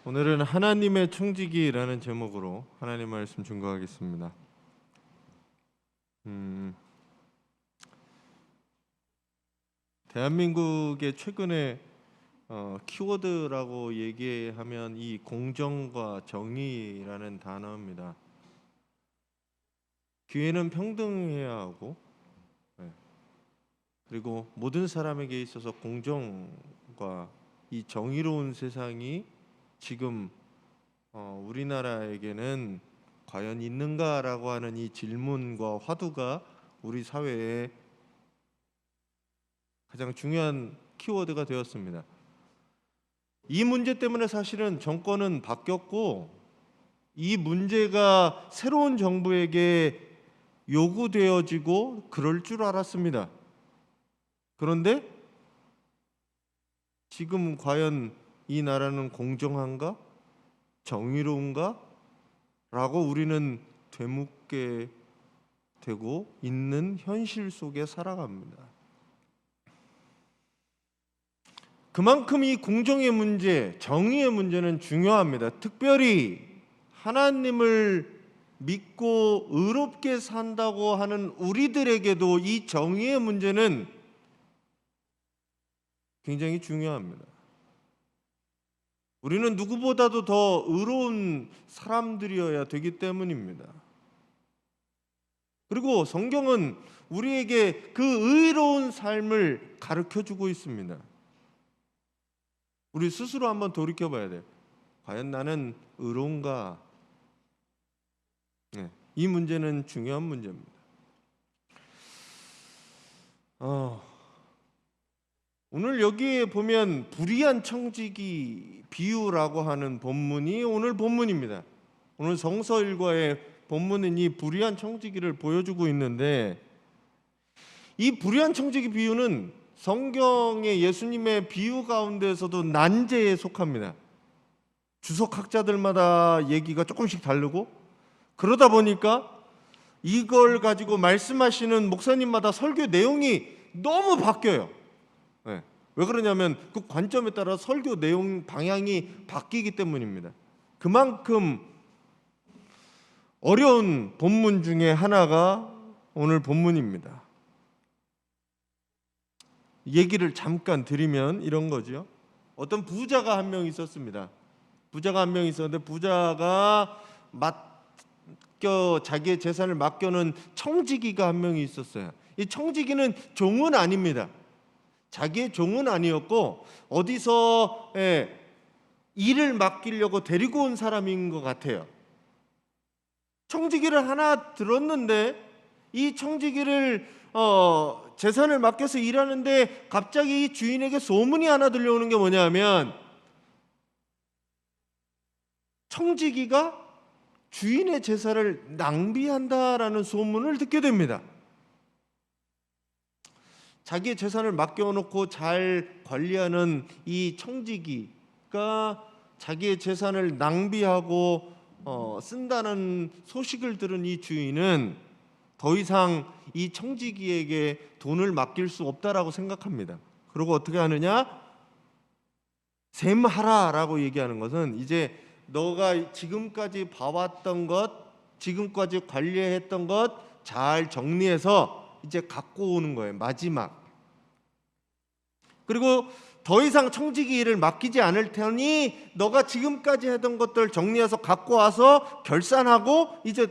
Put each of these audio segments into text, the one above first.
오늘은 하나님의 청지기라는 제목으로 하나님 말씀 증거하겠습니다. 대한민국의 최근에 키워드라고 얘기하면 이 공정과 정의라는 단어입니다. 기회는 평등해야 하고, 그리고 모든 사람에게 있어서 공정과 이 정의로운 세상이 지금 우리나라에게는 과연 있는가라고 하는 이 질문과 화두가 우리 사회에 가장 중요한 키워드가 되었습니다. 이 문제 때문에 사실은 정권은 바뀌었고, 이 문제가 새로운 정부에게 요구되어지고 그럴 줄 알았습니다. 그런데 지금 과연 이 나라는 공정한가? 정의로운가? 라고 우리는 되묻게 되고 있는 현실 속에 살아갑니다. 그만큼 이 공정의 문제, 정의의 문제는 중요합니다. 특별히 하나님을 믿고 의롭게 산다고 하는 우리들에게도 이 정의의 문제는 굉장히 중요합니다. 우리는 누구보다도 더 의로운 사람들이어야 되기 때문입니다. 그리고 성경은 우리에게 그 의로운 삶을 가르쳐주고 있습니다. 우리 스스로 한번 돌이켜봐야 돼요. 과연 나는 의로운가? 이 문제는 중요한 문제입니다. 오늘 여기에 보면 불의한 청지기 비유라고 하는 본문이 오늘 본문입니다. 오늘 성서 일과의 본문은 이 불의한 청지기를 보여주고 있는데, 이 불의한 청지기 비유는 성경의 예수님의 비유 가운데서도 난제에 속합니다. 주석학자들마다 얘기가 조금씩 다르고, 그러다 보니까 이걸 가지고 말씀하시는 목사님마다 설교 내용이 너무 바뀌어요. 왜 그러냐면 그 관점에 따라 설교 내용 방향이 바뀌기 때문입니다. 그만큼 어려운 본문 중에 하나가 오늘 본문입니다. 얘기를 잠깐 드리면 이런 거죠. 어떤 부자가 한 명 있었습니다. 부자가 한 명 있었는데, 부자가 자기의 재산을 맡겨놓은 청지기가 한 명이 있었어요. 이 청지기는 종은 아닙니다. 자기의 종은 아니었고 어디서 일을 맡기려고 데리고 온 사람인 것 같아요. 청지기를 하나 들었는데, 이 청지기를 재산을 맡겨서 일하는데 갑자기 이 주인에게 소문이 하나 들려오는 게 뭐냐면, 청지기가 주인의 재산을 낭비한다라는 소문을 듣게 됩니다. 자기의 재산을 맡겨놓고 잘 관리하는 이 청지기가 자기의 재산을 낭비하고 쓴다는 소식을 들은 이 주인은 더 이상 이 청지기에게 돈을 맡길 수 없다라고 생각합니다. 그리고 어떻게 하느냐? 셈하라라고 얘기하는 것은, 이제 너가 지금까지 봐왔던 것, 지금까지 관리했던 것 잘 정리해서 이제 갖고 오는 거예요. 마지막. 그리고 더 이상 청지기 일을 맡기지 않을 테니 너가 지금까지 하던 것들 정리해서 갖고 와서 결산하고 이제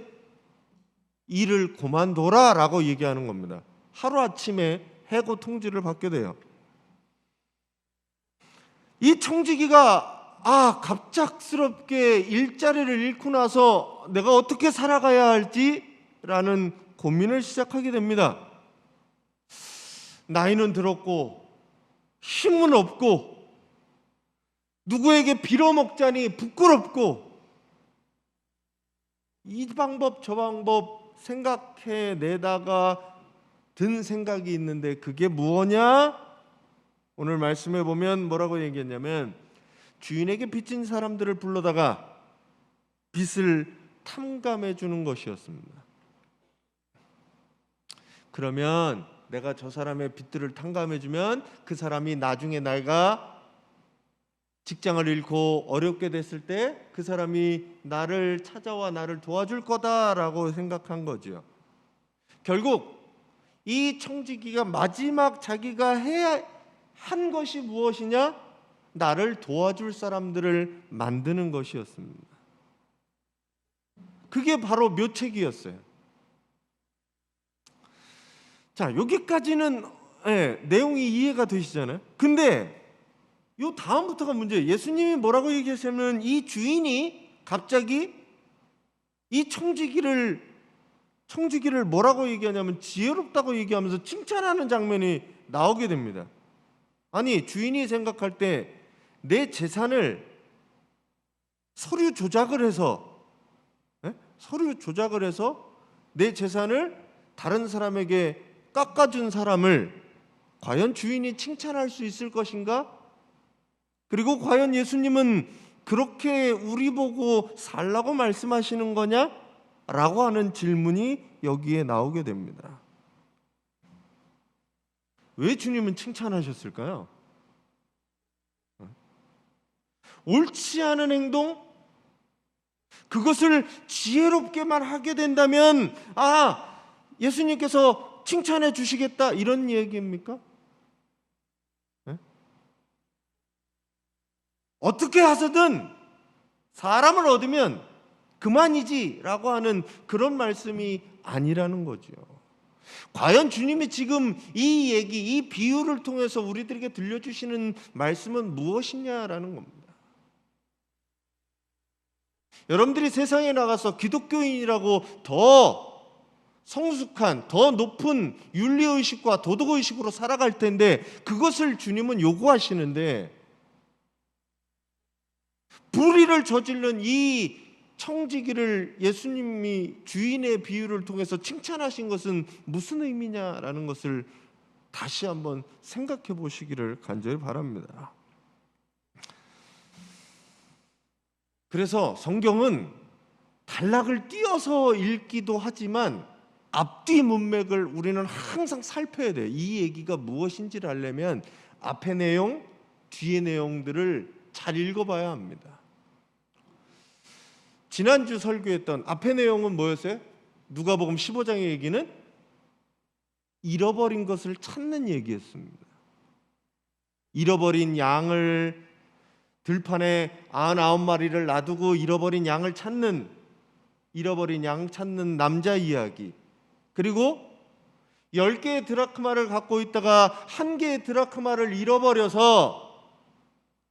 일을 그만둬라 라고 얘기하는 겁니다. 하루아침에 해고 통지를 받게 돼요. 이 청지기가 갑작스럽게 일자리를 잃고 나서 내가 어떻게 살아가야 할지라는 고민을 시작하게 됩니다. 나이는 들었고 힘은 없고 누구에게 빌어먹자니 부끄럽고, 이 방법 저 방법 생각해내다가 든 생각이 있는데, 그게 무엇냐? 오늘 말씀해 보면 뭐라고 얘기했냐면, 주인에게 빚진 사람들을 불러다가 빚을 탕감해 주는 것이었습니다. 그러면 내가 저 사람의 빚들을 탕감해 주면 그 사람이 나중에 내가 직장을 잃고 어렵게 됐을 때 그 사람이 나를 찾아와 나를 도와줄 거다라고 생각한 거죠. 결국 이 청지기가 마지막 자기가 해야 한 것이 무엇이냐? 나를 도와줄 사람들을 만드는 것이었습니다. 그게 바로 묘책이었어요. 자, 여기까지는 내용이 이해가 되시잖아요. 근데 요 다음부터가 문제예요. 예수님이 뭐라고 얘기하시냐면 이 주인이 갑자기 이 청지기를 뭐라고 얘기하냐면 지혜롭다고 얘기하면서 칭찬하는 장면이 나오게 됩니다. 아니, 주인이 생각할 때 내 재산을 서류 조작을 해서 내 재산을 다른 사람에게 깎아준 사람을 과연 주인이 칭찬할 수 있을 것인가? 그리고 과연 예수님은 그렇게 우리 보고 살라고 말씀하시는 거냐? 라고 하는 질문이 여기에 나오게 됩니다. 왜 주님은 칭찬하셨을까요? 옳지 않은 행동? 그것을 지혜롭게만 하게 된다면 예수님께서 칭찬해 주시겠다 이런 얘기입니까? 어떻게 해서든 사람을 얻으면 그만이지 라고 하는 그런 말씀이 아니라는 거죠. 과연 주님이 지금 이 얘기, 이 비유를 통해서 우리들에게 들려주시는 말씀은 무엇이냐라는 겁니다. 여러분들이 세상에 나가서 기독교인이라고 더 성숙한, 더 높은 윤리의식과 도덕의식으로 살아갈 텐데 그것을 주님은 요구하시는데 불의를 저지른 이 청지기를 예수님이 주인의 비유를 통해서 칭찬하신 것은 무슨 의미냐라는 것을 다시 한번 생각해 보시기를 간절히 바랍니다. 그래서 성경은 단락을 띄어서 읽기도 하지만 앞뒤 문맥을 우리는 항상 살펴야 돼요. 이 얘기가 무엇인지를 알려면 앞의 내용, 뒤의 내용들을 잘 읽어봐야 합니다. 지난주 설교했던 앞의 내용은 뭐였어요? 누가복음 15장의 얘기는 잃어버린 것을 찾는 얘기였습니다. 잃어버린 양을 들판에 99마리를 놔두고 잃어버린 양 찾는 남자 이야기, 그리고 10개의 드라크마를 갖고 있다가 1개의 드라크마를 잃어버려서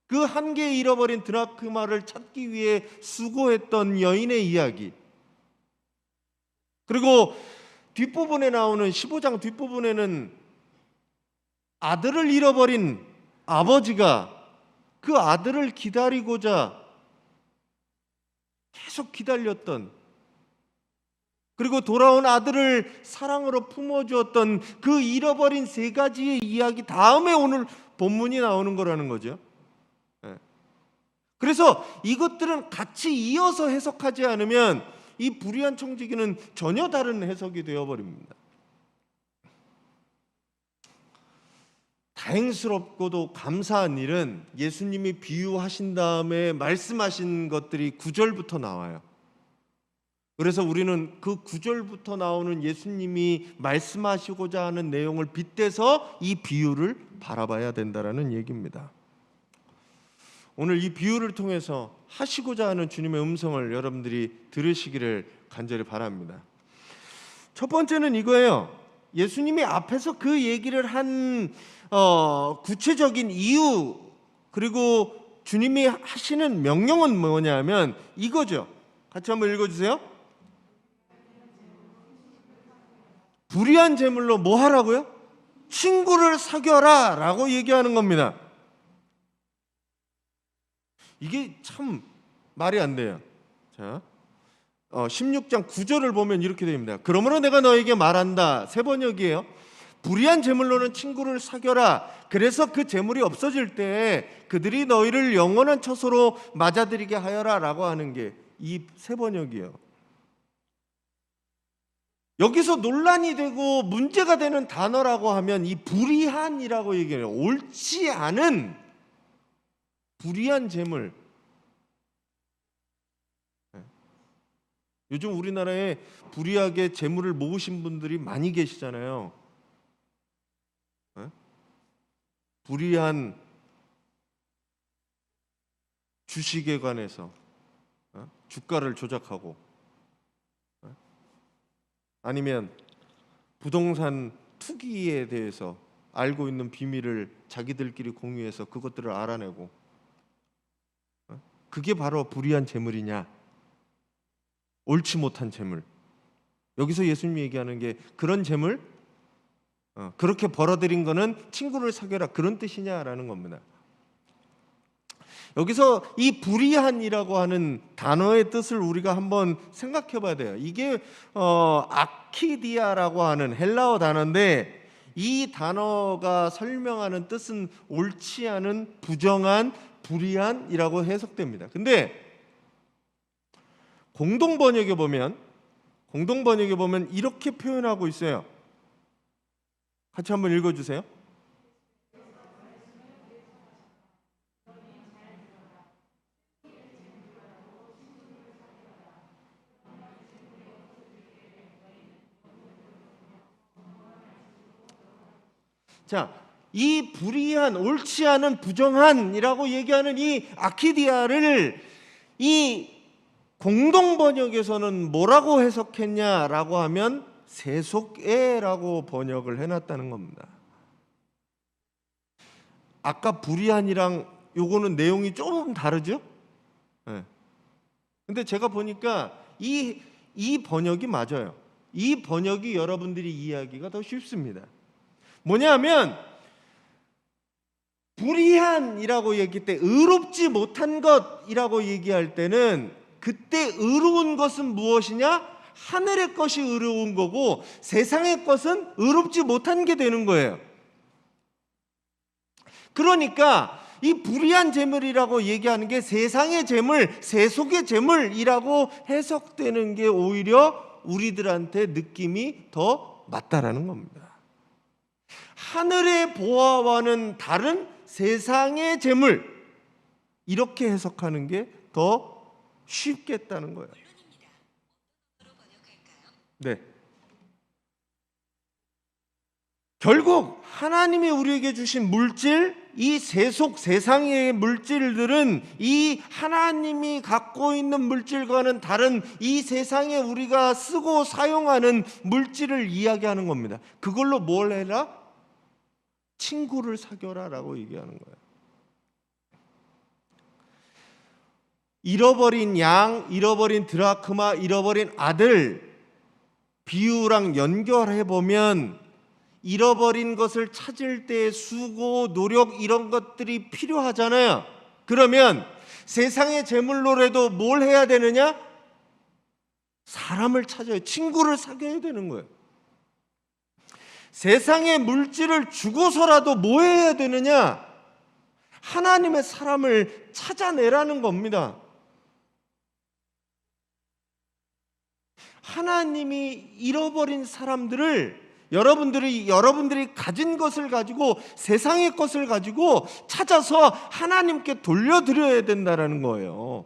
그 1개 잃어버린 드라크마를 찾기 위해 수고했던 여인의 이야기, 그리고 뒷부분에 나오는 15장 뒷부분에는 아들을 잃어버린 아버지가 그 아들을 기다리고자 계속 기다렸던, 그리고 돌아온 아들을 사랑으로 품어주었던 그 잃어버린 3가지의 이야기 다음에 오늘 본문이 나오는 거라는 거죠. 그래서 이것들은 같이 이어서 해석하지 않으면 이 불의한 청지기는 전혀 다른 해석이 되어버립니다. 다행스럽고도 감사한 일은 예수님이 비유하신 다음에 말씀하신 것들이 9절부터 나와요. 그래서 우리는 그 9절부터 나오는 예수님이 말씀하시고자 하는 내용을 빗대서 이 비유를 바라봐야 된다는 얘기입니다. 오늘 이 비유를 통해서 하시고자 하는 주님의 음성을 여러분들이 들으시기를 간절히 바랍니다. 첫 번째는 이거예요. 예수님이 앞에서 그 얘기를 한 구체적인 이유, 그리고 주님이 하시는 명령은 뭐냐면 이거죠. 같이 한번 읽어주세요. 불의한 제물로 뭐 하라고요? 친구를 사귀어라 라고 얘기하는 겁니다. 이게 참 말이 안 돼요. 자, 16장 9절을 보면 이렇게 됩니다. 그러므로 내가 너에게 말한다. 새 번역이에요. 불의한 제물로는 친구를 사귀어라. 그래서 그 제물이 없어질 때 그들이 너희를 영원한 처소로 맞아들이게 하여라 라고 하는 게 이 새 번역이에요. 여기서 논란이 되고 문제가 되는 단어라고 하면 이 불의한이라고 얘기해요. 옳지 않은, 불의한 재물. 요즘 우리나라에 불의하게 재물을 모으신 분들이 많이 계시잖아요. 불의한 주식에 관해서 주가를 조작하고, 아니면 부동산 투기에 대해서 알고 있는 비밀을 자기들끼리 공유해서 그것들을 알아내고, 그게 바로 불의한 재물이냐, 옳지 못한 재물. 여기서 예수님이 얘기하는 게 그런 재물, 그렇게 벌어들인 거는 친구를 사귀어라, 그런 뜻이냐라는 겁니다. 여기서 이 불의한이라고 하는 단어의 뜻을 우리가 한번 생각해 봐야 돼요. 이게 아키디아라고 하는 헬라어 단어인데, 이 단어가 설명하는 뜻은 옳지 않은, 부정한, 불의한이라고 해석됩니다. 근데 공동 번역에 보면 이렇게 표현하고 있어요. 같이 한번 읽어 주세요. 자, 이 불의한, 옳지 않은, 부정한이라고 얘기하는 이 아키디아를 이 공동 번역에서는 뭐라고 해석했냐라고 하면 세속애라고 번역을 해놨다는 겁니다. 아까 불의한이랑 요거는 내용이 조금 다르죠? 네. 근데 제가 보니까 이 번역이 맞아요. 이 번역이 여러분들이 이해하기가 더 쉽습니다. 뭐냐면 불의한이라고 얘기할 때, 의롭지 못한 것이라고 얘기할 때는 그때 의로운 것은 무엇이냐? 하늘의 것이 의로운 거고 세상의 것은 의롭지 못한 게 되는 거예요. 그러니까 이 불의한 재물이라고 얘기하는 게 세상의 재물, 세속의 재물이라고 해석되는 게 오히려 우리들한테 느낌이 더 맞다라는 겁니다. 하늘의 보화와는 다른 세상의 재물, 이렇게 해석하는 게 더 쉽겠다는 거예요. 네. 결국 하나님이 우리에게 주신 물질, 이 세상의 물질들은 이 하나님이 갖고 있는 물질과는 다른 이 세상에 우리가 쓰고 사용하는 물질을 이야기하는 겁니다. 그걸로 뭘 해라? 친구를 사귀어라라고 얘기하는 거예요. 잃어버린 양, 잃어버린 드라크마, 잃어버린 아들 비유랑 연결해 보면 잃어버린 것을 찾을 때 수고, 노력, 이런 것들이 필요하잖아요. 그러면 세상의 재물로라도 뭘 해야 되느냐? 사람을 찾아요. 친구를 사귀어야 되는 거예요. 세상의 물질을 주고서라도 뭐 해야 되느냐? 하나님의 사람을 찾아내라는 겁니다. 하나님이 잃어버린 사람들을 여러분들이 가진 것을 가지고, 세상의 것을 가지고 찾아서 하나님께 돌려드려야 된다는 거예요.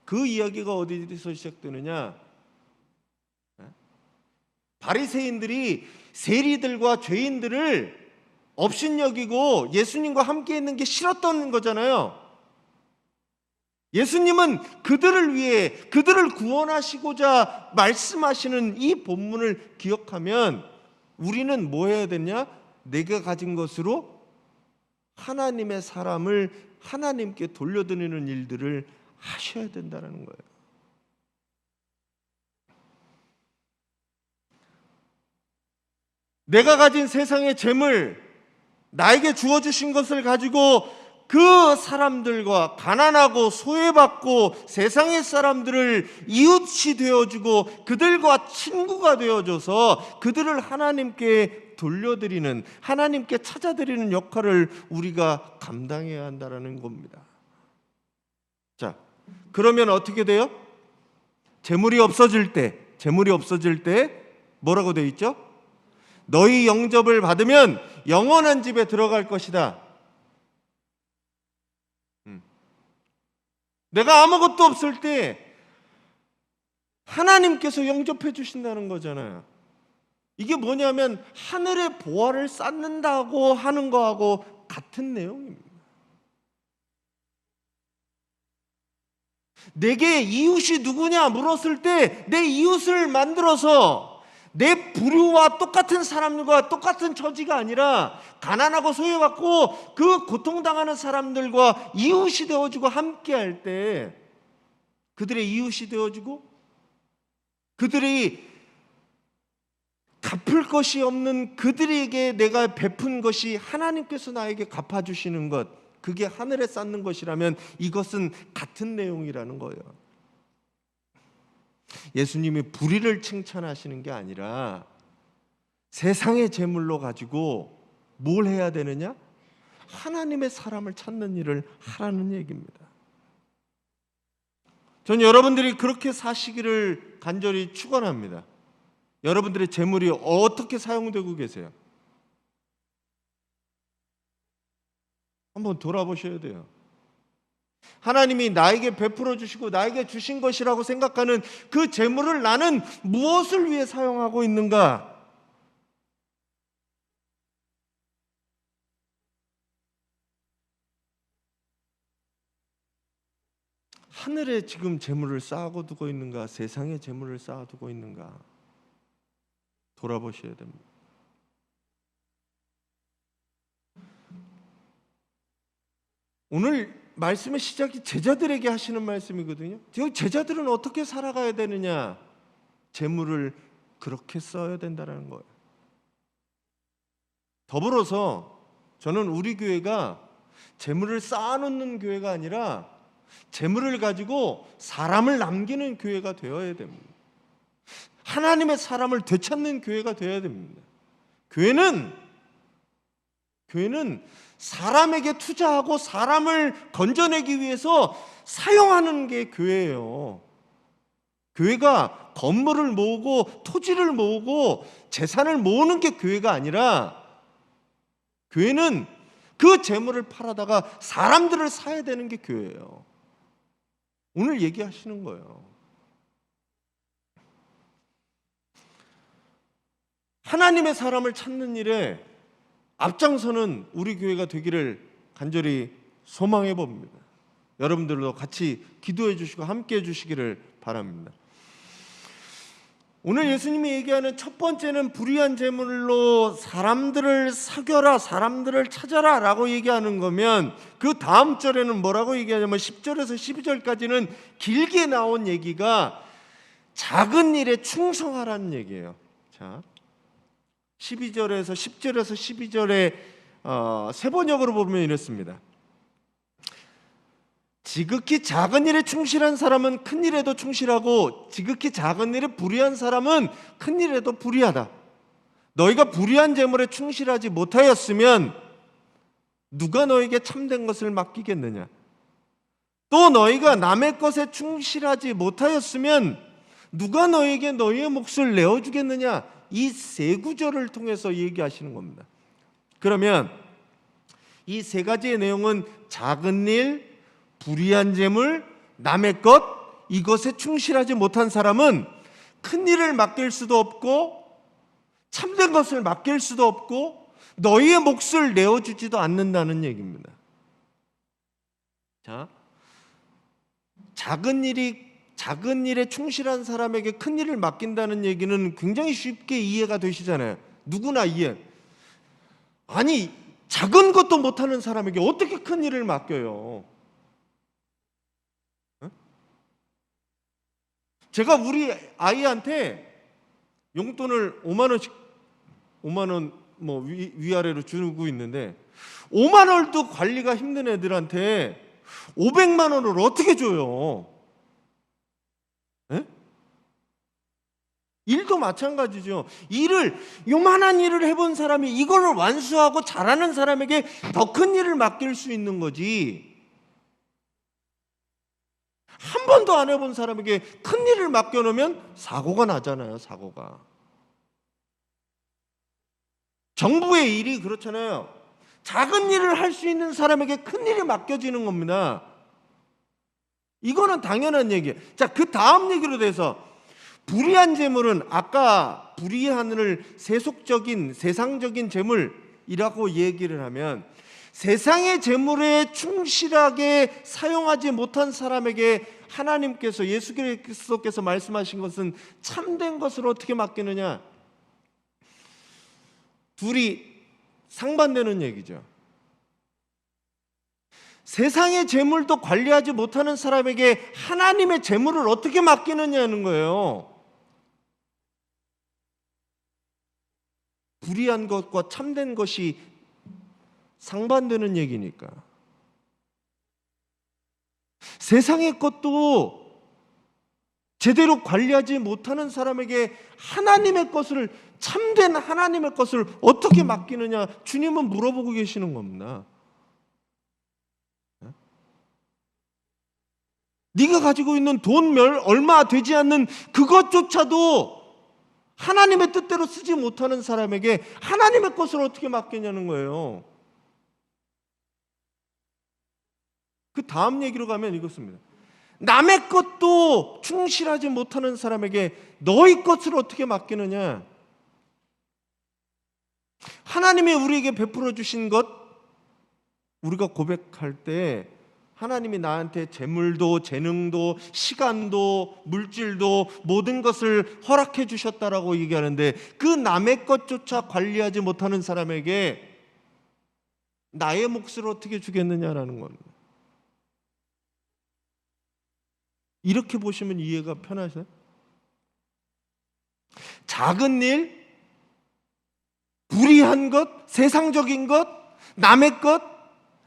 그 이야기가 어디서 시작되느냐? 바리새인들이 세리들과 죄인들을 업신여기고 예수님과 함께 있는 게 싫었던 거잖아요. 예수님은 그들을 위해, 그들을 구원하시고자 말씀하시는 이 본문을 기억하면 우리는 뭐 해야 되냐? 내가 가진 것으로 하나님의 사람을 하나님께 돌려드리는 일들을 하셔야 된다는 거예요. 내가 가진 세상의 재물, 나에게 주어주신 것을 가지고 그 사람들과, 가난하고 소외받고 세상의 사람들을 이웃이 되어주고 그들과 친구가 되어줘서 그들을 하나님께 돌려드리는, 하나님께 찾아드리는 역할을 우리가 감당해야 한다는 겁니다. 자, 그러면 어떻게 돼요? 재물이 없어질 때 뭐라고 되어 있죠? 너희 영접을 받으면 영원한 집에 들어갈 것이다. 내가 아무것도 없을 때 하나님께서 영접해 주신다는 거잖아요. 이게 뭐냐면 하늘의 보화를 쌓는다고 하는 거하고 같은 내용입니다. 내게 이웃이 누구냐 물었을 때 내 이웃을 만들어서 내 부류와 똑같은 사람들과 똑같은 처지가 아니라 가난하고 소외받고 그 고통당하는 사람들과 이웃이 되어주고 함께할 때 그들의 이웃이 되어주고 그들이 갚을 것이 없는 그들에게 내가 베푼 것이 하나님께서 나에게 갚아주시는 것, 그게 하늘에 쌓는 것이라면 이것은 같은 내용이라는 거예요. 예수님이 불의를 칭찬하시는 게 아니라 세상의 재물로 가지고 뭘 해야 되느냐? 하나님의 사람을 찾는 일을 하라는 얘기입니다. 전 여러분들이 그렇게 사시기를 간절히 축원합니다. 여러분들의 재물이 어떻게 사용되고 계세요? 한번 돌아보셔야 돼요. 하나님이 나에게 베풀어 주시고 나에게 주신 것이라고 생각하는 그 재물을 나는 무엇을 위해 사용하고 있는가? 하늘에 지금 재물을 쌓아두고 있는가? 세상에 재물을 쌓아두고 있는가? 돌아보셔야 됩니다. 오늘 말씀의 시작이 제자들에게 하시는 말씀이거든요. 제자들은 어떻게 살아가야 되느냐? 재물을 그렇게 써야 된다는 거예요. 더불어서 저는 우리 교회가 재물을 쌓아놓는 교회가 아니라 재물을 가지고 사람을 남기는 교회가 되어야 됩니다. 하나님의 사람을 되찾는 교회가 되어야 됩니다. 교회는 사람에게 투자하고 사람을 건져내기 위해서 사용하는 게 교회예요. 교회가 건물을 모으고 토지를 모으고 재산을 모으는 게 교회가 아니라 교회는 그 재물을 팔아다가 사람들을 사야 되는 게 교회예요. 오늘 얘기하시는 거예요. 하나님의 사람을 찾는 일에 앞장서는 우리 교회가 되기를 간절히 소망해 봅니다. 여러분들도 같이 기도해 주시고 함께 해 주시기를 바랍니다. 오늘 예수님이 얘기하는 첫 번째는 불의한 재물로 사람들을 사겨라, 사람들을 찾아라 라고 얘기하는 거면 그 다음 절에는 뭐라고 얘기하냐면 10절에서 12절까지는 길게 나온 얘기가 작은 일에 충성하라는 얘기예요. 자, 12절에서 10절에서 12절에 세 번역으로 보면 이렇습니다. 지극히 작은 일에 충실한 사람은 큰 일에도 충실하고 지극히 작은 일에 불의한 사람은 큰 일에도 불의하다. 너희가 불의한 재물에 충실하지 못하였으면 누가 너에게 참된 것을 맡기겠느냐? 또 너희가 남의 것에 충실하지 못하였으면 누가 너에게 너희의 몫을 내어주겠느냐? 이 세 구절을 통해서 얘기하시는 겁니다. 그러면 이 세 가지의 내용은 작은 일, 불의한 재물, 남의 것, 이것에 충실하지 못한 사람은 큰 일을 맡길 수도 없고 참된 것을 맡길 수도 없고 너희의 몫을 내어주지도 않는다는 얘기입니다. 자, 작은 일에 충실한 사람에게 큰 일을 맡긴다는 얘기는 굉장히 쉽게 이해가 되시잖아요. 누구나 이해. 아니, 작은 것도 못하는 사람에게 어떻게 큰 일을 맡겨요? 제가 우리 아이한테 용돈을 5만 원씩 5만 원 뭐 위아래로 주고 있는데 5만 원도 관리가 힘든 애들한테 500만 원을 어떻게 줘요? 에? 일도 마찬가지죠. 요만한 일을 해본 사람이 이걸 완수하고 잘하는 사람에게 더 큰 일을 맡길 수 있는 거지. 한 번도 안 해본 사람에게 큰 일을 맡겨놓으면 사고가 나잖아요. 사고가. 정부의 일이 그렇잖아요. 작은 일을 할 수 있는 사람에게 큰 일이 맡겨지는 겁니다. 이거는 당연한 얘기예요. 자, 그 다음 얘기로 돼서 불의한 재물은 아까 불의한을 세속적인 세상적인 재물이라고 얘기를 하면 세상의 재물에 충실하게 사용하지 못한 사람에게 하나님께서 예수 그리스도께서 말씀하신 것은 참된 것을 어떻게 맡기느냐? 둘이 상반되는 얘기죠. 세상의 재물도 관리하지 못하는 사람에게 하나님의 재물을 어떻게 맡기느냐는 거예요. 불의한 것과 참된 것이 상반되는 얘기니까. 세상의 것도 제대로 관리하지 못하는 사람에게 하나님의 것을, 참된 하나님의 것을 어떻게 맡기느냐, 주님은 물어보고 계시는 겁니다. 네가 가지고 있는 돈 얼마 되지 않는 그것조차도 하나님의 뜻대로 쓰지 못하는 사람에게 하나님의 것을 어떻게 맡기냐는 거예요. 그 다음 얘기로 가면 이것입니다. 남의 것도 충실하지 못하는 사람에게 너희 것을 어떻게 맡기느냐? 하나님이 우리에게 베풀어 주신 것, 우리가 고백할 때 하나님이 나한테 재물도 재능도 시간도 물질도 모든 것을 허락해 주셨다라고 얘기하는데 그 남의 것조차 관리하지 못하는 사람에게 나의 몫을 어떻게 주겠느냐라는 겁니다. 이렇게 보시면 이해가 편하세요? 작은 일, 불의한 것, 세상적인 것, 남의 것,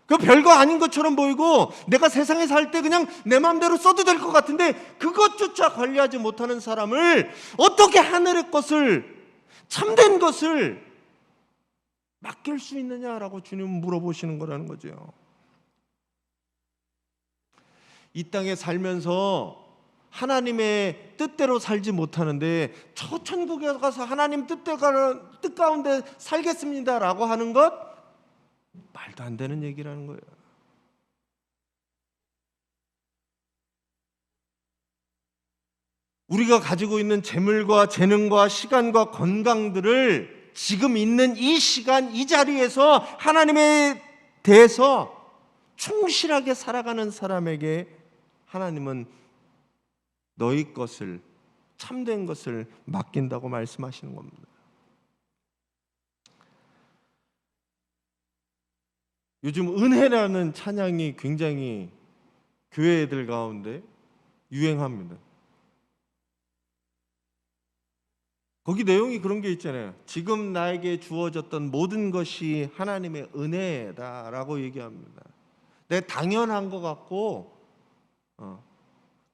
그 별거 아닌 것처럼 보이고 내가 세상에 살 때 그냥 내 마음대로 써도 될 것 같은데 그것조차 관리하지 못하는 사람을 어떻게 하늘의 것을, 참된 것을 맡길 수 있느냐라고 주님은 물어보시는 거라는 거죠. 이 땅에 살면서 하나님의 뜻대로 살지 못하는데 저 천국에 가서 하나님 뜻 가운데 살겠습니다라고 하는 것 말도 안 되는 얘기라는 거예요. 우리가 가지고 있는 재물과 재능과 시간과 건강들을 지금 있는 이 시간 이 자리에서 하나님에 대해서 충실하게 살아가는 사람에게 하나님은 너희 것을, 참된 것을 맡긴다고 말씀하시는 겁니다. 요즘 은혜라는 찬양이 굉장히 교회들 가운데 유행합니다. 거기 내용이 그런 게 있잖아요. 지금 나에게 주어졌던 모든 것이 하나님의 은혜다라고 얘기합니다. 내 당연한 것 같고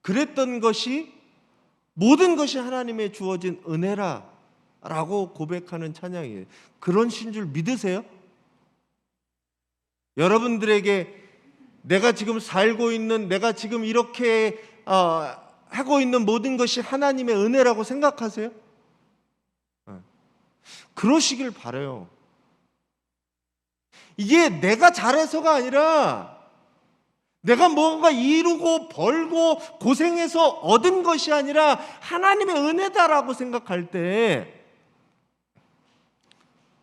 그랬던 것이 모든 것이 하나님의 주어진 은혜라라고 고백하는 찬양이에요. 그런 신 줄 믿으세요? 여러분들에게 내가 지금 살고 있는, 내가 지금 이렇게 하고 있는 모든 것이 하나님의 은혜라고 생각하세요? 그러시길 바라요. 이게 내가 잘해서가 아니라 내가 뭔가 이루고 벌고 고생해서 얻은 것이 아니라 하나님의 은혜다라고 생각할 때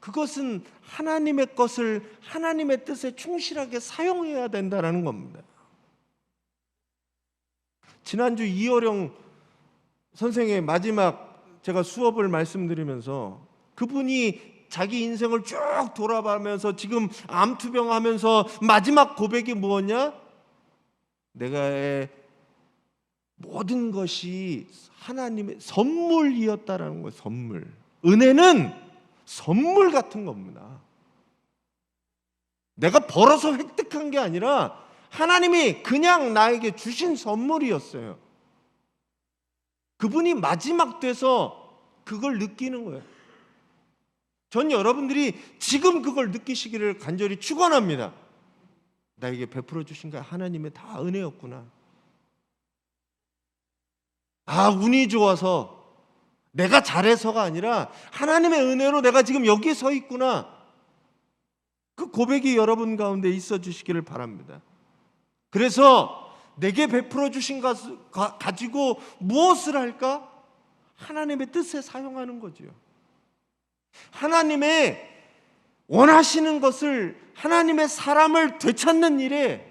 그것은 하나님의 것을 하나님의 뜻에 충실하게 사용해야 된다는 겁니다. 지난주 이어령 선생의 마지막 제가 수업을 말씀드리면서 그분이 자기 인생을 쭉 돌아가면서 지금 암투병하면서 마지막 고백이 뭐냐? 내가 모든 것이 하나님의 선물이었다라는 거예요. 선물. 은혜는 선물 같은 겁니다. 내가 벌어서 획득한 게 아니라 하나님이 그냥 나에게 주신 선물이었어요. 그분이 마지막 돼서 그걸 느끼는 거예요. 전 여러분들이 지금 그걸 느끼시기를 간절히 축원합니다. 나에게 베풀어 주신 게 하나님의 다 은혜였구나. 운이 좋아서 내가 잘해서가 아니라 하나님의 은혜로 내가 지금 여기 서 있구나. 그 고백이 여러분 가운데 있어 주시기를 바랍니다. 그래서 내게 베풀어 주신 것을 가지고 무엇을 할까? 하나님의 뜻에 사용하는 거지요. 하나님의 원하시는 것을, 하나님의 사람을 되찾는 일에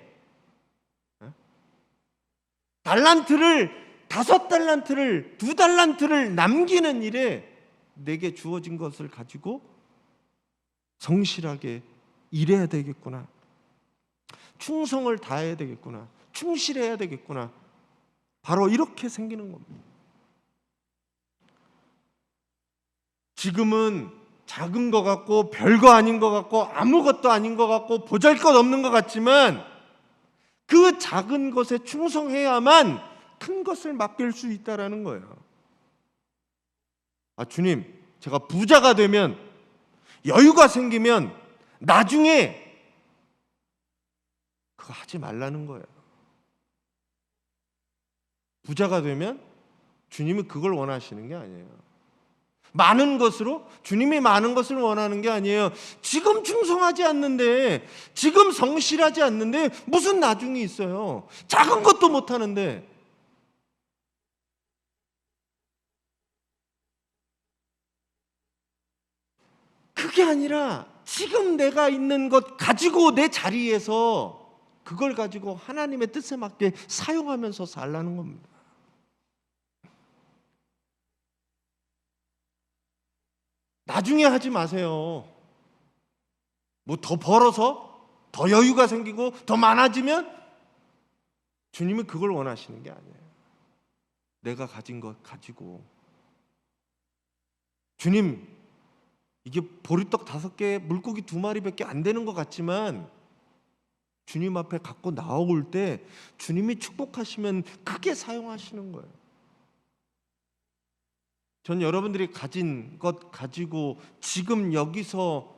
달란트를, 5달란트를, 2달란트를 남기는 일에 내게 주어진 것을 가지고 성실하게 일해야 되겠구나. 충성을 다해야 되겠구나. 충실해야 되겠구나. 바로 이렇게 생기는 겁니다. 지금은 작은 것 같고 별거 아닌 것 같고 아무것도 아닌 것 같고 보잘것없는 것 같지만 그 작은 것에 충성해야만 큰 것을 맡길 수 있다라는 거예요. 주님, 제가 부자가 되면, 여유가 생기면 나중에 그거 하지 말라는 거예요. 부자가 되면 주님이 그걸 원하시는 게 아니에요. 많은 것으로 주님이 많은 것을 원하는 게 아니에요. 지금 충성하지 않는데, 지금 성실하지 않는데 무슨 나중이 있어요. 작은 것도 못하는데. 그게 아니라 지금 내가 있는 것 가지고 내 자리에서 그걸 가지고 하나님의 뜻에 맞게 사용하면서 살라는 겁니다. 나중에 하지 마세요. 뭐 더 벌어서 더 여유가 생기고 더 많아지면 주님은 그걸 원하시는 게 아니에요. 내가 가진 것 가지고, 주님, 이게 보리떡 5개, 물고기 2마리밖에 안 되는 것 같지만 주님 앞에 갖고 나올 때 주님이 축복하시면 크게 사용하시는 거예요. 전 여러분들이 가진 것 가지고 지금 여기서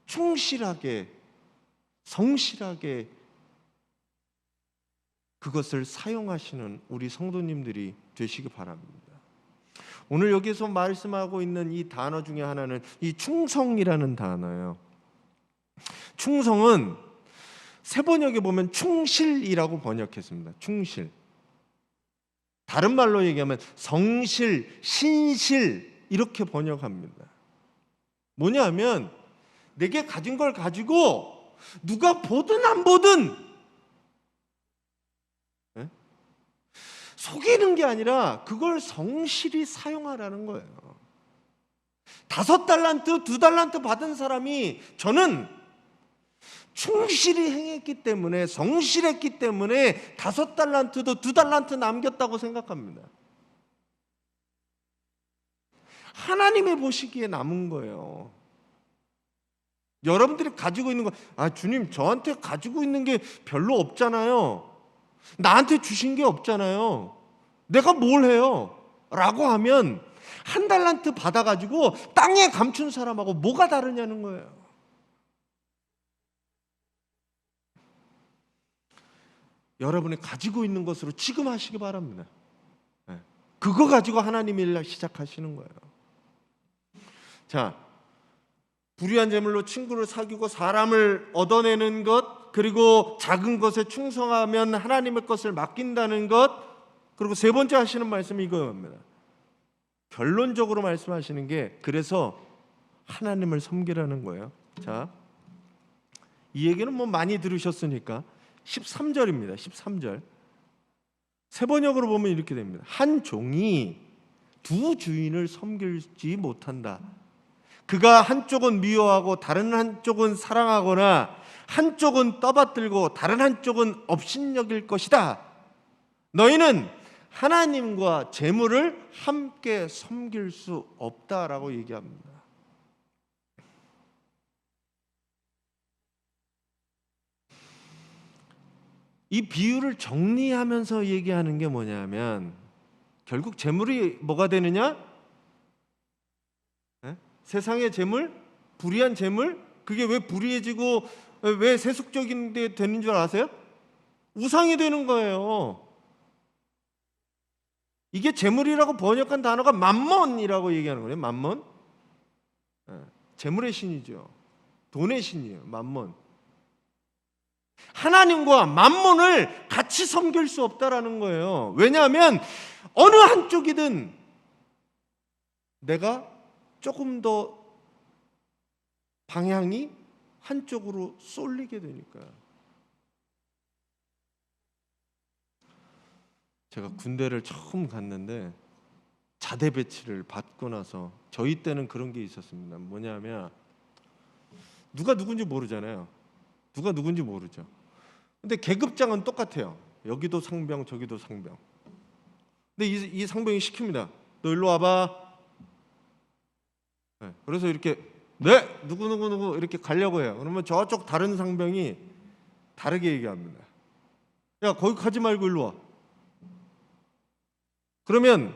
충실하게, 성실하게 그것을 사용하시는 우리 성도님들이 되시기 바랍니다. 오늘 여기서 말씀하고 있는 이 단어 중에 하나는 이 충성이라는 단어예요. 충성은 새 번역에 보면 충실이라고 번역했습니다. 충실. 다른 말로 얘기하면 성실, 신실 이렇게 번역합니다. 뭐냐면 내게 가진 걸 가지고 누가 보든 안 보든 속이는 게 아니라 그걸 성실히 사용하라는 거예요. 5달란트, 2달란트 받은 사람이 저는 충실히 행했기 때문에, 성실했기 때문에 5달란트도 2달란트 남겼다고 생각합니다. 하나님이 보시기에 남은 거예요. 여러분들이 가지고 있는 거, 주님, 저한테 가지고 있는 게 별로 없잖아요. 나한테 주신 게 없잖아요. 내가 뭘 해요? 라고 하면 1달란트 받아가지고 땅에 감춘 사람하고 뭐가 다르냐는 거예요. 여러분이 가지고 있는 것으로 지금 하시기 바랍니다. 그거 가지고 하나님 일 시작하시는 거예요. 자, 불의한 재물로 친구를 사귀고 사람을 얻어내는 것, 그리고 작은 것에 충성하면 하나님의 것을 맡긴다는 것, 그리고 세 번째 하시는 말씀이 이거입니다. 결론적으로 말씀하시는 게 그래서 하나님을 섬기라는 거예요. 자, 이 얘기는 뭐 많이 들으셨으니까 13절입니다. 13절. 새 번역으로 보면 이렇게 됩니다. 한 종이 두 주인을 섬기지 못한다. 그가 한쪽은 미워하고 다른 한쪽은 사랑하거나 한쪽은 떠받들고 다른 한쪽은 업신여길 것이다. 너희는 하나님과 재물을 함께 섬길 수 없다라고 얘기합니다. 이 비유를 정리하면서 얘기하는 게 뭐냐면 결국 재물이 뭐가 되느냐? 세상의 재물, 불의한 재물, 그게 왜 불의해지고 왜 세속적인 데 되는 줄 아세요? 우상이 되는 거예요. 이게 재물이라고 번역한 단어가 맘몬이라고 얘기하는 거예요. 맘몬. 재물의 신이죠. 돈의 신이에요. 맘몬. 하나님과 만몬을 같이 섬길 수 없다라는 거예요. 왜냐하면 어느 한쪽이든 내가 조금 더 방향이 한쪽으로 쏠리게 되니까. 제가 군대를 처음 갔는데 자대 배치를 받고 나서 저희 때는 그런 게 있었습니다. 뭐냐면 누가 누군지 모르잖아요. 누가 누군지 모르죠. 근데 계급장은 똑같아요. 여기도 상병, 저기도 상병. 근데 이 상병이 시킵니다. 너 일로 와봐. 네, 그래서 이렇게 네 누구 이렇게 가려고 해요. 그러면 저쪽 다른 상병이 다르게 얘기합니다. 야 거기 가지 말고 일로 와. 그러면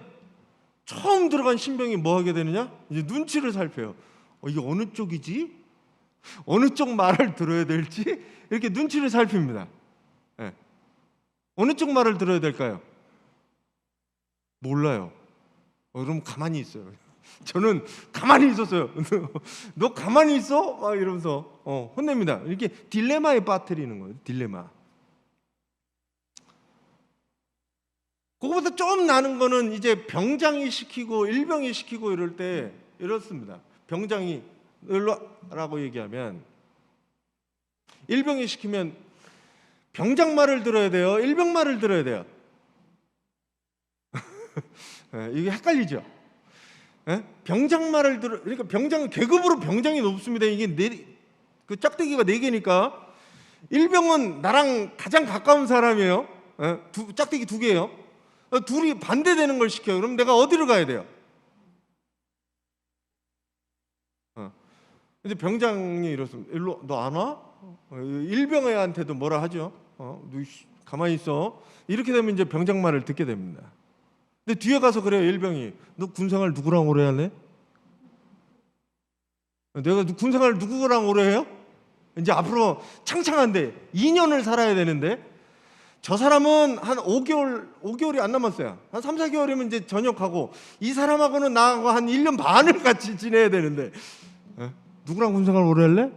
처음 들어간 신병이 뭐 하게 되느냐? 이제 눈치를 살펴요. 이게 어느 쪽이지? 어느 쪽 말을 들어야 될지 이렇게 눈치를 살핍니다. 네. 어느 쪽 말을 들어야 될까요? 몰라요. 그럼 가만히 있어요. 저는 가만히 있었어요. 너 가만히 있어? 막 이러면서 혼냅니다. 이렇게 딜레마에 빠뜨리는 거예요. 딜레마. 그거보다 좀 나는 거는 이제 병장이 시키고 일병이 시키고 이럴 때 이렇습니다. 병장이 일로라고 얘기하면 일병이 시키면 병장 말을 들어야 돼요? 일병 말을 들어야 돼요? 네, 이게 헷갈리죠? 네? 병장 말을 들어, 그러니까 병장 계급으로 병장이 높습니다. 이게 그 짝대기가 4개니까 일병은 나랑 가장 가까운 사람이에요. 네? 짝대기 2개예요. 둘이 반대되는 걸 시켜요. 그럼 내가 어디로 가야 돼요? 이제 병장이 이렇습니다. 일로 너 안 와? 일병한테도 뭐라 하죠? 너 가만히 있어. 이렇게 되면 이제 병장 말을 듣게 됩니다. 근데 뒤에 가서 그래요. 일병이 너 군생활 누구랑 오래 할래? 내가 군생활 누구랑 오래 해요? 이제 앞으로 창창한데 2년을 살아야 되는데 저 사람은 한 5개월이 안 남았어요. 한 3, 4개월이면 이제 전역하고 이 사람하고는 나하고 한 1년 반을 같이 지내야 되는데 누구랑 군생활 오래 할래?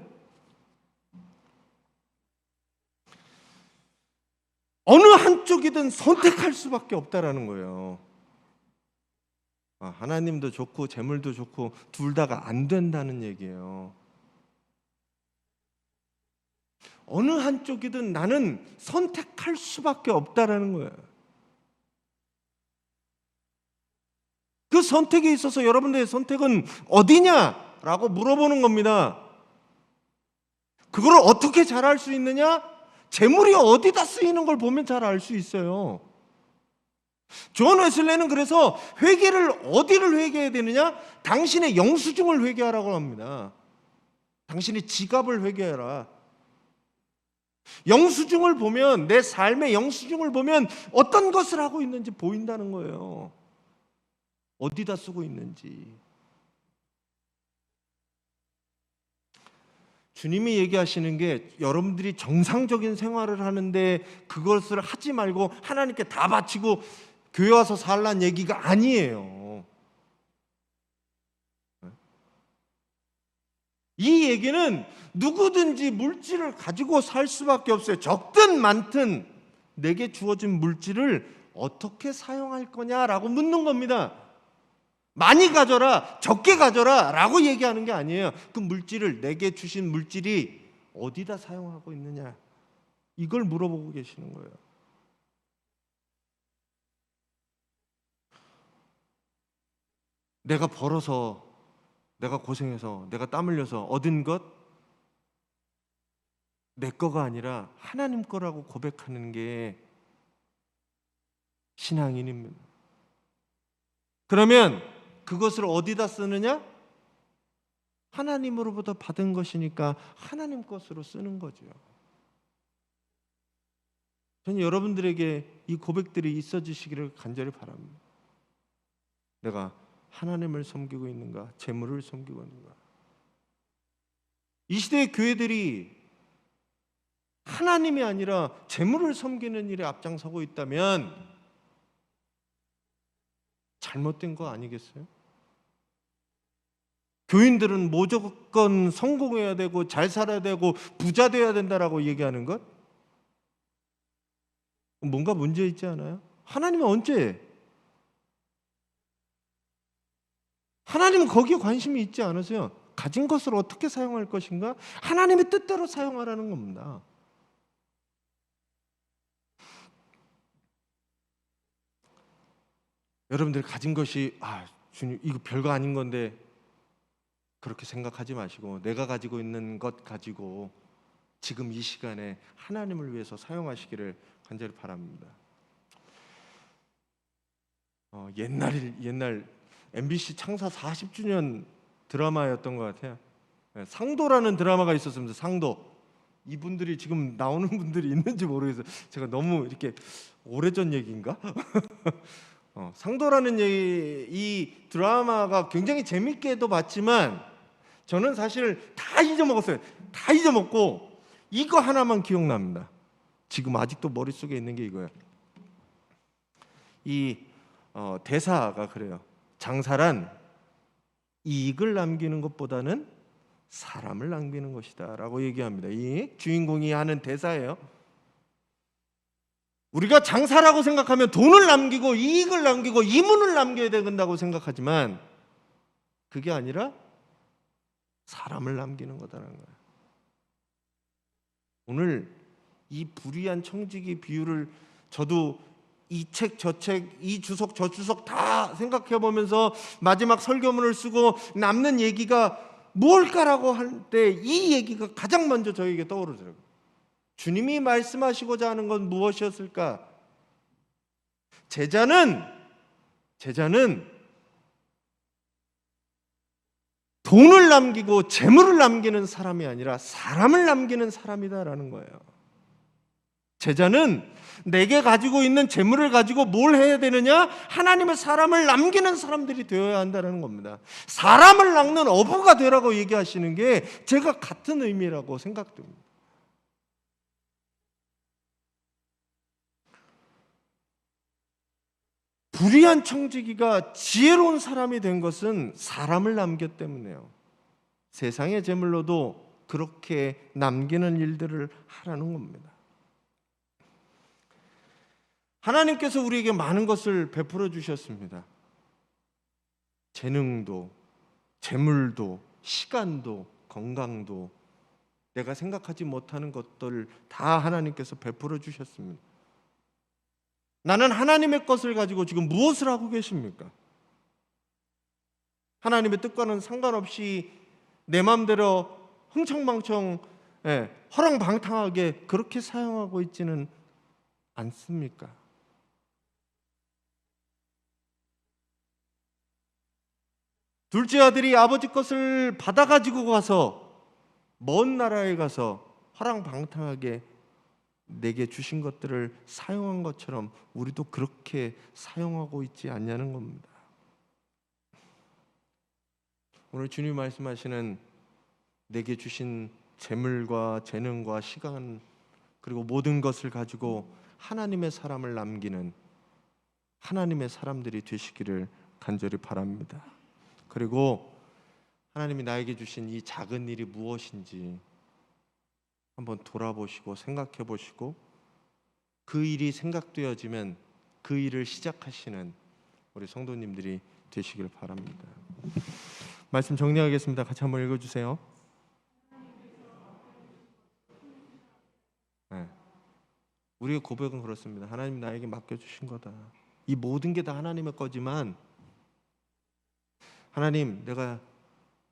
어느 한쪽이든 선택할 수밖에 없다라는 거예요. 하나님도 좋고 재물도 좋고 둘 다가 안 된다는 얘기예요. 어느 한쪽이든 나는 선택할 수밖에 없다라는 거예요. 그 선택에 있어서 여러분들의 선택은 어디냐라고 물어보는 겁니다. 그걸 어떻게 잘 알 수 있느냐? 재물이 어디다 쓰이는 걸 보면 잘 알 수 있어요. 존 웨슬레는 그래서 회개를 어디를 회개해야 되느냐? 당신의 영수증을 회개하라고 합니다. 당신의 지갑을 회개해라. 영수증을 보면 내 삶의 영수증을 보면 어떤 것을 하고 있는지 보인다는 거예요. 어디다 쓰고 있는지. 주님이 얘기하시는 게 여러분들이 정상적인 생활을 하는데 그것을 하지 말고 하나님께 다 바치고 교회 와서 살란 얘기가 아니에요. 이 얘기는 누구든지 물질을 가지고 살 수밖에 없어요. 적든 많든 내게 주어진 물질을 어떻게 사용할 거냐라고 묻는 겁니다. 많이 가져라, 적게 가져라 라고 얘기하는 게 아니에요. 그 물질을, 내게 주신 물질이 어디다 사용하고 있느냐, 이걸 물어보고 계시는 거예요. 내가 벌어서, 내가 고생해서, 내가 땀 흘려서 얻은 것, 내 거가 아니라 하나님 거라고 고백하는 게 신앙인입니다. 그러면 그것을 어디다 쓰느냐? 하나님으로부터 받은 것이니까 하나님 것으로 쓰는 거죠. 저는 여러분들에게 이 고백들이 있어지시기를 간절히 바랍니다. 내가 하나님을 섬기고 있는가? 재물을 섬기고 있는가? 이 시대의 교회들이 하나님이 아니라 재물을 섬기는 일에 앞장서고 있다면 잘못된 거 아니겠어요? 교인들은 무조건 성공해야 되고 잘 살아야 되고 부자 돼야 된다라고 얘기하는 것, 뭔가 문제 있지 않아요? 하나님은 언제? 하나님은 거기에 관심이 있지 않으세요. 가진 것을 어떻게 사용할 것인가? 하나님의 뜻대로 사용하라는 겁니다. 여러분들 가진 것이 주님 이거 별거 아닌 건데 그렇게 생각하지 마시고 내가 가지고 있는 것 가지고 지금 이 시간에 하나님을 위해서 사용하시기를 간절히 바랍니다. 옛날 MBC 창사 40주년 드라마였던 것 같아요. 상도라는 드라마가 있었습니다. 상도. 이분들이 지금 나오는 분들이 있는지 모르겠어요. 제가 너무 이렇게 오래전 얘기인가? 상도라는 이 드라마가 굉장히 재밌게도 봤지만 저는 사실 다 잊어먹었어요. 다 잊어먹고 이거 하나만 기억납니다. 지금 아직도 머릿속에 있는 게 이거예요. 대사가 그래요. 장사란 이익을 남기는 것보다는 사람을 남기는 것이다 라고 얘기합니다. 이 주인공이 하는 대사예요. 우리가 장사라고 생각하면 돈을 남기고 이익을 남기고 이문을 남겨야 된다고 생각하지만 그게 아니라 사람을 남기는 거다라는 거예요. 오늘 이 불의한 청지기 비유를 저도 이 책 저 책 이 주석 저 주석 다 생각해 보면서 마지막 설교문을 쓰고 남는 얘기가 무엇일까라고 할 때 이 얘기가 가장 먼저 저에게 떠오르더라고요. 주님이 말씀하시고자 하는 건 무엇이었을까? 제자는 돈을 남기고 재물을 남기는 사람이 아니라 사람을 남기는 사람이다라는 거예요. 제자는 내게 가지고 있는 재물을 가지고 뭘 해야 되느냐? 하나님의 사람을 남기는 사람들이 되어야 한다는 겁니다. 사람을 낚는 어부가 되라고 얘기하시는 게 제가 같은 의미라고 생각됩니다. 불의한 청지기가 지혜로운 사람이 된 것은 사람을 남겼기 때문에요. 세상의 재물로도 그렇게 남기는 일들을 하라는 겁니다. 하나님께서 우리에게 많은 것을 베풀어 주셨습니다. 재능도, 재물도, 시간도, 건강도, 내가 생각하지 못하는 것들 다 하나님께서 베풀어 주셨습니다. 나는 하나님의 것을 가지고 지금 무엇을 하고 계십니까? 하나님의 뜻과는 상관없이 내 마음대로 흥청망청 허랑방탕하게 그렇게 사용하고 있지는 않습니까? 둘째 아들이 아버지 것을 받아가지고 가서 먼 나라에 가서 허랑방탕하게 내게 주신 것들을 사용한 것처럼 우리도 그렇게 사용하고 있지 않냐는 겁니다. 오늘 주님 말씀하시는 내게 주신 재물과 재능과 시간 그리고 모든 것을 가지고 하나님의 사람을 남기는 하나님의 사람들이 되시기를 간절히 바랍니다. 그리고 하나님이 나에게 주신 이 작은 일이 무엇인지 한번 돌아보시고 생각해 보시고 그 일이 생각되어지면 그 일을 시작하시는 우리 성도님들이 되시길 바랍니다. 말씀 정리하겠습니다. 같이 한번 읽어주세요. 우리의 고백은 그렇습니다. 하나님 나에게 맡겨주신 거다. 이 모든 게 다 하나님의 거지만 하나님 내가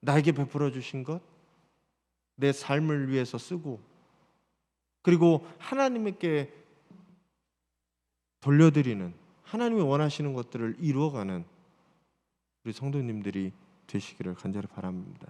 나에게 베풀어 주신 것 내 삶을 위해서 쓰고 그리고 하나님께 돌려드리는 하나님이 원하시는 것들을 이루어가는 우리 성도님들이 되시기를 간절히 바랍니다.